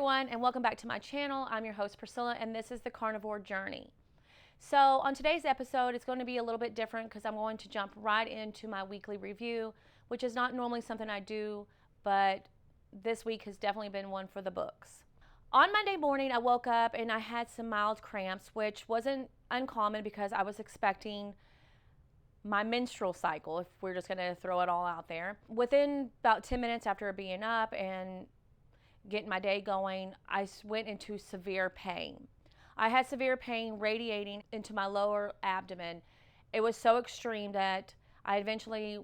everyone, and welcome back to my channel. I'm your host Priscilla, and this is the Carnivore Journey. So on today's episode, it's going to be a little bit different because I'm going to jump right into my weekly review, which is not normally something I do, but this week has definitely been one for the books. On Monday morning, I woke up and I had some mild cramps, which wasn't uncommon because I was expecting my menstrual cycle, if we're just going to throw it all out there. Within about 10 minutes after being up and getting my day going, I went into severe pain. I had severe pain radiating into my lower abdomen. It was so extreme that I eventually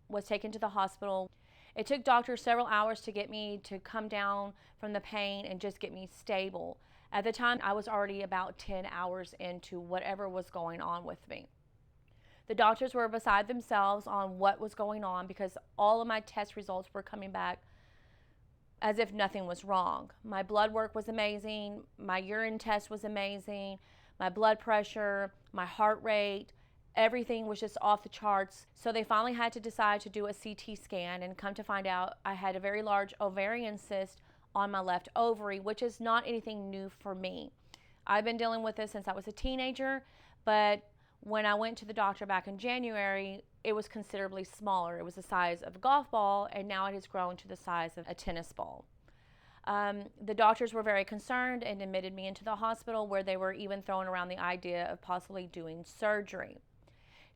was taken to the hospital. It took doctors several hours to get me to come down from the pain and just get me stable. At the time, I was already about 10 hours into whatever was going on with me. The doctors were beside themselves on what was going on because all of my test results were coming back as if nothing was wrong. My blood work was amazing. My urine test was amazing. My blood pressure, my heart rate, everything was just off the charts. So they finally had to decide to do a CT scan, and come to find out I had a very large ovarian cyst on my left ovary, which is not anything new for me. I've been dealing with this since I was a teenager, but when I went to the doctor back in January, it was considerably smaller. It was the size of a golf ball, and now it has grown to the size of a tennis ball. The doctors were very concerned and admitted me into the hospital, where they were even throwing around the idea of possibly doing surgery.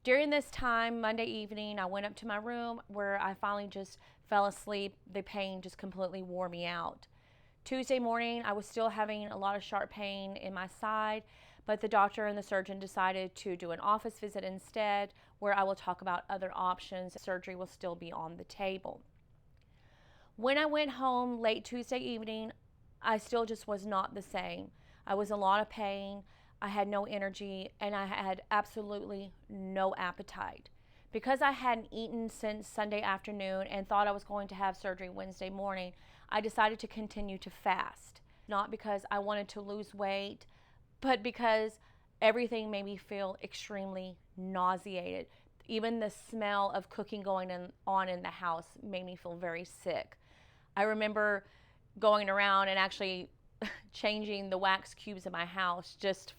During this time, Monday evening, I went up to my room where I finally just fell asleep. The pain just completely wore me out. Tuesday morning, I was still having a lot of sharp pain in my side, but the doctor and the surgeon decided to do an office visit instead, where I will talk about other options. Surgery will still be on the table. When I went home late Tuesday evening, I still just was not the same. I was in a lot of pain, I had no energy, and I had absolutely no appetite. Because I hadn't eaten since Sunday afternoon and thought I was going to have surgery Wednesday morning, I decided to continue to fast. Not because I wanted to lose weight, but because everything made me feel extremely nauseated. Even the smell of cooking going on in the house made me feel very sick. I remember going around and actually changing the wax cubes in my house just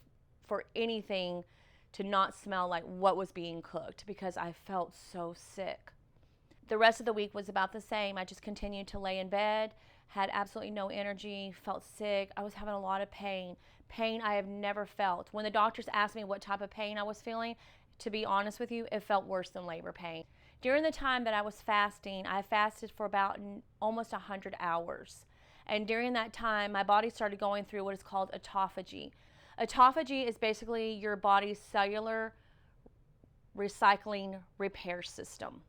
for anything to not smell like what was being cooked, because I felt so sick. The rest of the week was about the same. I just continued to lay in bed, had absolutely no energy, felt sick. I was having a lot of pain I have never felt. When the doctors asked me what type of pain I was feeling, to be honest with you, it felt worse than labor pain. During the time that I was fasting, I fasted for about almost 100 hours. And during that time, my body started going through what is called autophagy. Autophagy is basically your body's cellular recycling repair system.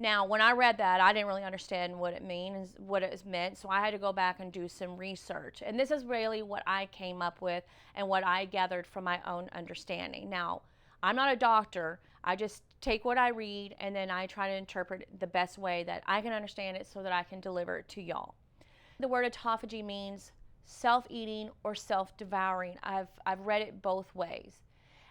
Now, when I read that, I didn't really understand what it meant, so I had to go back and do some research. And this is really what I came up with and what I gathered from my own understanding. Now, I'm not a doctor. I just take what I read and then I try to interpret it the best way that I can understand it so that I can deliver it to y'all. The word autophagy means self-eating or self-devouring. I've read it both ways.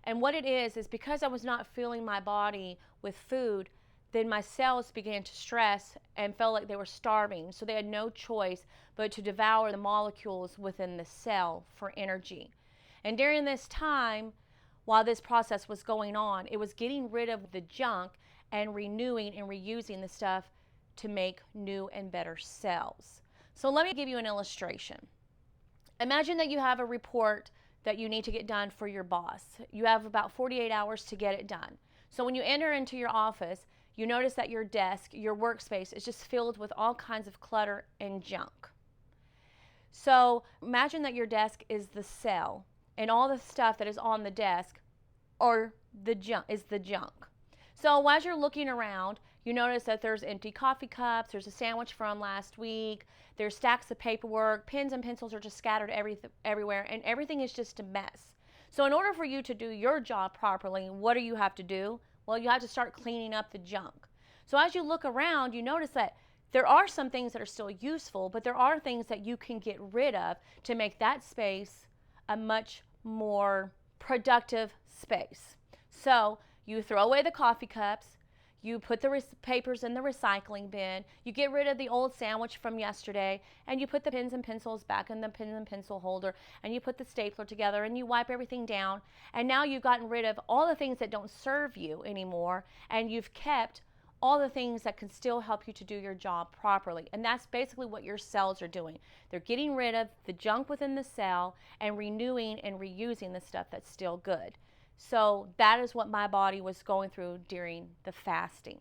And what it is because I was not filling my body with food, then my cells began to stress and felt like they were starving. So they had no choice but to devour the molecules within the cell for energy. And during this time, while this process was going on, it was getting rid of the junk and renewing and reusing the stuff to make new and better cells. So let me give you an illustration. Imagine that you have a report that you need to get done for your boss. You have about 48 hours to get it done. So when you enter into your office, you notice that your desk, your workspace, is just filled with all kinds of clutter and junk. So imagine that your desk is the cell, and all the stuff that is on the desk or the junk is the junk. So as you're looking around, you notice that there's empty coffee cups, there's a sandwich from last week, there's stacks of paperwork, pens and pencils are just scattered everywhere, and everything is just a mess. So in order for you to do your job properly, what do you have to do? Well, you have to start cleaning up the junk. So as you look around, you notice that there are some things that are still useful, but there are things that you can get rid of to make that space a much more productive space. So you throw away the coffee cups, You put the papers in the recycling bin. You get rid of the old sandwich from yesterday, and you put the pens and pencils back in the pen and pencil holder, and you put the stapler together, and you wipe everything down. And now you've gotten rid of all the things that don't serve you anymore, and you've kept all the things that can still help you to do your job properly. And that's basically what your cells are doing. They're getting rid of the junk within the cell and renewing and reusing the stuff that's still good. So that is what my body was going through during the fasting.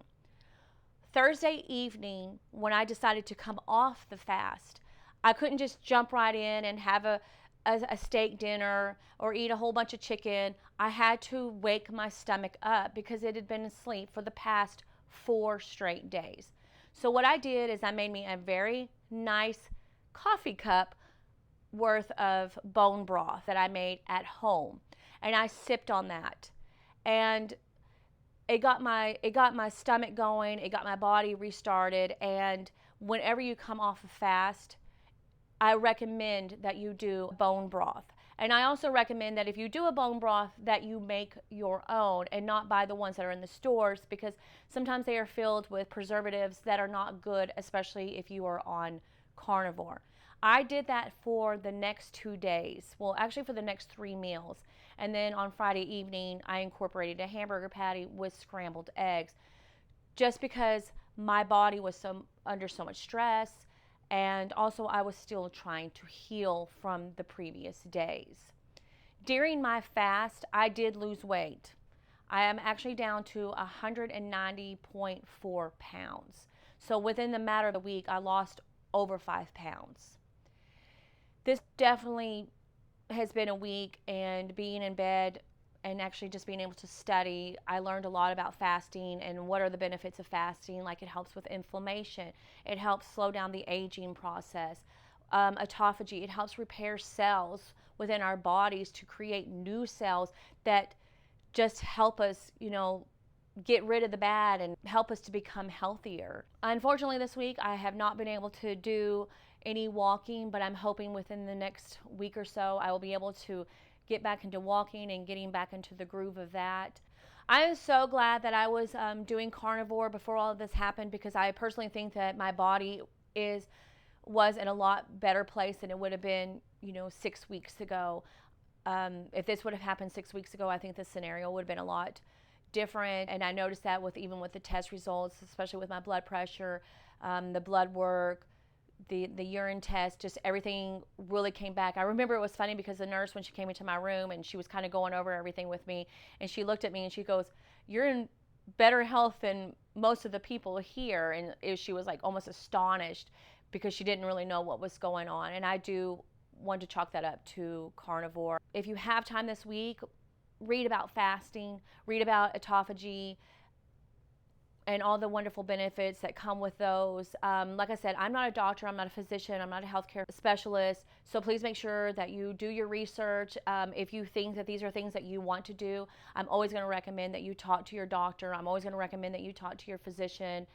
Thursday evening, when I decided to come off the fast, I couldn't just jump right in and have a steak dinner or eat a whole bunch of chicken. I had to wake my stomach up because it had been asleep for the past 4 straight days. So what I did is I made me a very nice coffee cup worth of bone broth that I made at home, and I sipped on that, and it got my stomach going, it got my body restarted. And whenever you come off a fast, I recommend that you do bone broth. And I also recommend that if you do a bone broth, that you make your own and not buy the ones that are in the stores, because sometimes they are filled with preservatives that are not good, especially if you are on carnivore. I did that for the next 2 days. Well, actually for the next 3 meals. And then on Friday evening, I incorporated a hamburger patty with scrambled eggs, just because my body was under so much stress. And also I was still trying to heal from the previous days. During my fast, I did lose weight. I am actually down to 190.4 pounds. So within the matter of the week, I lost over 5 pounds. This definitely has been a week, and being in bed and actually just being able to study, I learned a lot about fasting and what are the benefits of fasting. Like, it helps with inflammation, it helps slow down the aging process, autophagy, it helps repair cells within our bodies to create new cells that just help us, get rid of the bad and help us to become healthier. Unfortunately, this week I have not been able to do any walking, but I'm hoping within the next week or so I will be able to get back into walking and getting back into the groove of that. I am so glad that I was doing carnivore before all of this happened, because I personally think that my body was in a lot better place than it would have been, 6 weeks ago. If this would have happened 6 weeks ago, I think the scenario would have been a lot different. And I noticed that even with the test results, especially with my blood pressure, the blood work, the urine test, just everything really came back. I remember it was funny because the nurse, when she came into my room and she was kind of going over everything with me, and she looked at me and she goes, "You're in better health than most of the people here." And she was like almost astonished because she didn't really know what was going on. And I do want to chalk that up to carnivore. If you have time this week, read about fasting, read about autophagy, and all the wonderful benefits that come with those. Like I said, I'm not a doctor, I'm not a physician, I'm not a healthcare specialist, so please make sure that you do your research. If you think that these are things that you want to do, I'm always going to recommend that you talk to your doctor. I'm always going to recommend that you talk to your physician.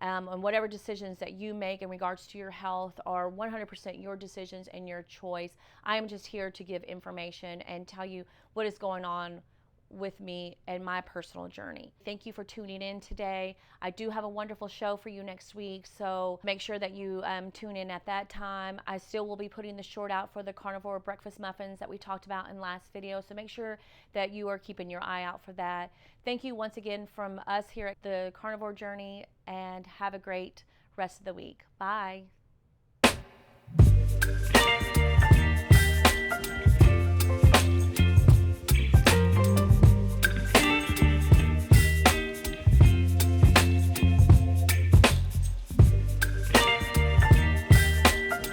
And whatever decisions that you make in regards to your health are 100% your decisions and your choice. I am just here to give information and tell you what is going on with me and my personal journey. Thank you for tuning in today. I do have a wonderful show for you next week, so make sure that you tune in at that time. I still will be putting the short out for the carnivore breakfast muffins that we talked about in last video, so make sure that you are keeping your eye out for that. Thank you once again from us here at the Carnivore Journey, and have a great rest of the week. Bye.